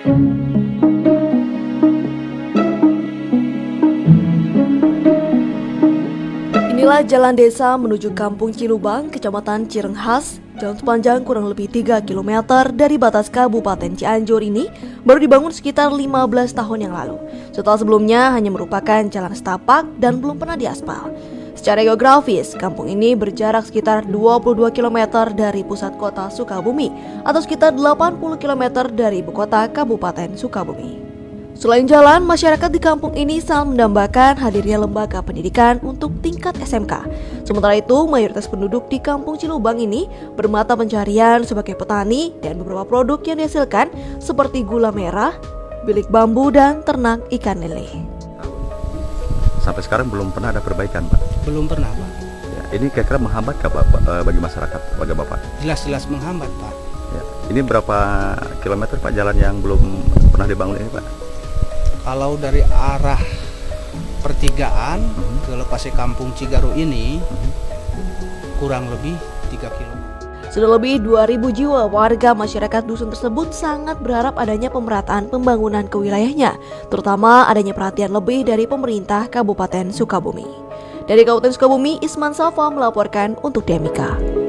Inilah jalan desa menuju Kampung Cilubang, Kecamatan Cirenghas. Jalan sepanjang kurang lebih 3 km dari batas Kabupaten Cianjur ini baru dibangun sekitar 15 tahun yang lalu. Setelah sebelumnya hanya merupakan jalan setapak dan belum pernah diaspal. Secara geografis, kampung ini berjarak sekitar 22 km dari pusat kota Sukabumi atau sekitar 80 km dari ibu kota Kabupaten Sukabumi. Selain jalan, masyarakat di kampung ini sangat mendambakan hadirnya lembaga pendidikan untuk tingkat SMK. Sementara itu, mayoritas penduduk di kampung Cilubang ini bermata pencarian sebagai petani dan beberapa produk yang dihasilkan seperti gula merah, bilik bambu, dan ternak ikan lele. Sampai sekarang belum pernah ada perbaikan, Pak? Belum pernah, Pak. Ya, ini kira-kira menghambat Pak, bagi masyarakat, bagi Bapak? Jelas-jelas menghambat, Pak. Ya. Ini berapa kilometer Pak jalan yang belum pernah dibangun ini, Pak? Kalau dari arah pertigaan ke lokasi kampung Cigaru ini kurang lebih 3 km. Sudah lebih 2.000 jiwa warga masyarakat dusun tersebut sangat berharap adanya pemerataan pembangunan ke wilayahnya, terutama adanya perhatian lebih dari pemerintah Kabupaten Sukabumi. Dari Kabupaten Sukabumi, Isman Safa melaporkan untuk DMIKA.